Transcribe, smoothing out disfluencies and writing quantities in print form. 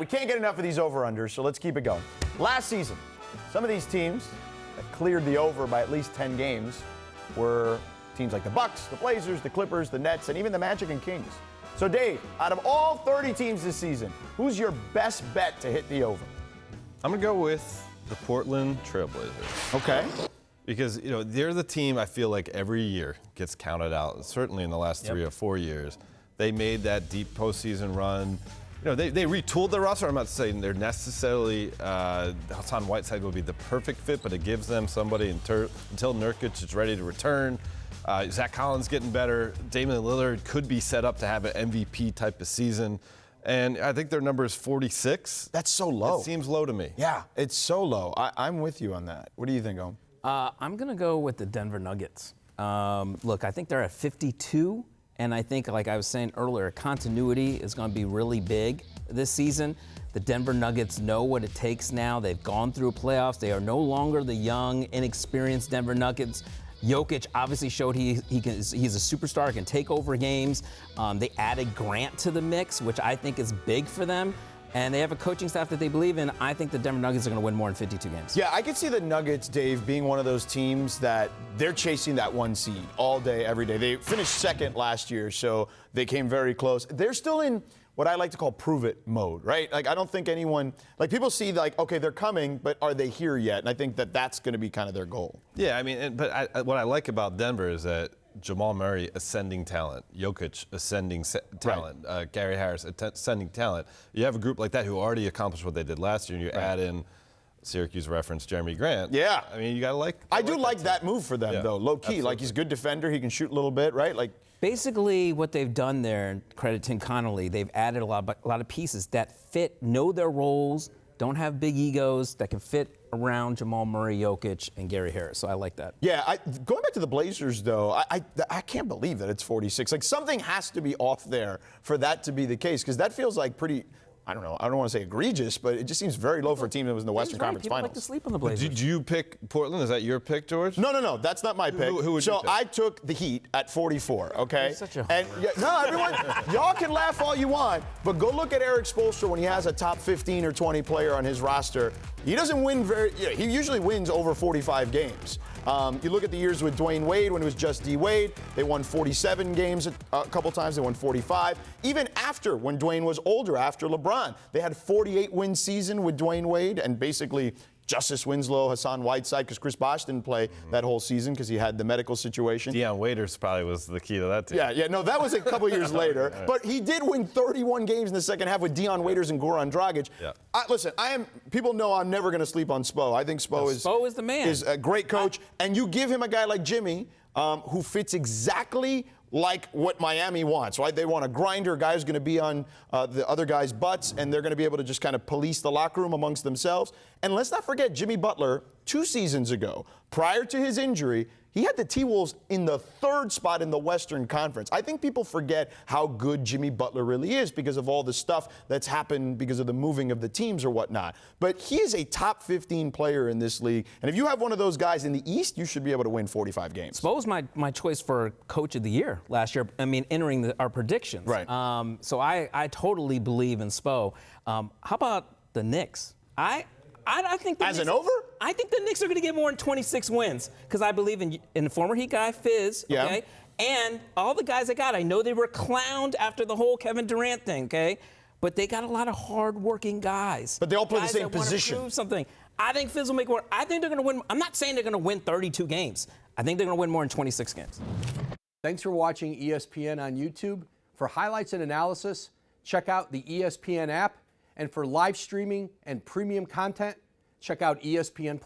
We can't get enough of these over-unders, so let's keep it going. Last season, some of these teams that cleared the over by at least 10 games were teams like the Bucks, the Blazers, the Clippers, the Nets, and even the Magic and Kings. So Dave, out of all 30 teams this season, who's your best bet to hit the over? I'm going to go with the Portland Trailblazers. Okay. Because, they're the team I feel like every year gets counted out, certainly in the last 3 or 4 years. They made that deep postseason run. They retooled their roster. I'm not saying they're necessarily Hassan Whiteside will be the perfect fit, but it gives them somebody until Nurkic is ready to return. Zach Collins getting better. Damian Lillard could be set up to have an MVP type of season. And I think their number is 46. That's so low. It seems low to me. Yeah, it's so low. I'm with you on that. What do you think, Owen? I'm going to go with the Denver Nuggets. Look, I think they're at 52. And I think, like I was saying earlier, continuity is going to be really big this season. The Denver Nuggets know what it takes now. They've gone through playoffs. They are no longer the young, inexperienced Denver Nuggets. Jokic obviously showed he's a superstar, can take over games. They added Grant to the mix, which I think is big for them. And they have a coaching staff that they believe in. I think the Denver Nuggets are going to win more than 52 games. Yeah, I could see the Nuggets, Dave, being one of those teams that they're chasing that one seed all day, every day. They finished second last year, so they came very close. They're still in what I like to call prove-it mode, right? Like, I don't think anyone – like, people see, like, okay, they're coming, but are they here yet? And I think that that's going to be kind of their goal. Yeah, I mean, what I like about Denver is that Jamal Murray, ascending talent. Jokic, ascending talent. Right. Gary Harris, ascending talent. You have a group like that who already accomplished what they did last year, and you add in Syracuse reference Jeremy Grant. Yeah. I mean, you got to like. I do like that move for them, though, low key. Absolutely. Like, he's a good defender. He can shoot a little bit, right? Like. Basically, what they've done there, credit Tim Connolly, they've added a lot of pieces that fit, know their roles, don't have big egos, that can fit around Jamal Murray, Jokic, and Gary Harris. So I like that. Yeah, going back to the Blazers, though, I can't believe that it's 46. Like, something has to be off there for that to be the case, because that feels like pretty, I don't know, I don't want to say egregious, but it just seems very low for a team that was in the Western Conference People Finals. like to sleep on the Blazers. Did you pick Portland? Is that your pick, George? No, that's not my pick. Who would you pick? I took the Heat at 44, okay? You're such a everyone, y'all can laugh all you want, but go look at Eric Spoelstra when he has a top 15 or 20 player on his roster. He doesn't win he usually wins over 45 games. You look at the years with Dwayne Wade when it was just D. Wade. They won 47 games a couple times. They won 45. Even after, when Dwayne was older, after LeBron, they had 48-win season with Dwayne Wade, and basically Justice Winslow, Hassan Whiteside, because Chris Bosh didn't play that whole season because he had the medical situation. Deion Waiters probably was the key to that team. Yeah, no, that was a couple years later. But he did win 31 games in the second half with Deion Waiters and Goran Dragic. Yeah. Listen, people know I'm never going to sleep on Spo. I think Spo is the man. Is a great coach. And you give him a guy like Jimmy, who fits exactly like what Miami wants, right? They want a grinder, a guy who's going to be on the other guys' butts, and they're going to be able to just kind of police the locker room amongst themselves. And let's not forget Jimmy Butler, 2 seasons ago, prior to his injury, he had the T-Wolves in the 3rd spot in the Western Conference. I think people forget how good Jimmy Butler really is because of all the stuff that's happened because of the moving of the teams or whatnot. But he is a top 15 player in this league. And if you have one of those guys in the East, you should be able to win 45 games. Spo was my choice for Coach of the Year last year. I mean, entering our predictions. Right. So I totally believe in Spo. How about the Knicks? I think the As Knicks, an over? I think the Knicks are going to get more than 26 wins because I believe in the former Heat guy, Fizz, okay? And all the guys they got. I know they were clowned after the whole Kevin Durant thing, okay? But they got a lot of hard-working guys. But they all play the guys same that wanna position. prove something. I think Fizz will make more. I think they're going to win. I'm not saying they're going to win 32 games. I think they're going to win more than 26 games. Thanks for watching ESPN on YouTube. For highlights and analysis, check out the ESPN app. And for live streaming and premium content, check out ESPN+.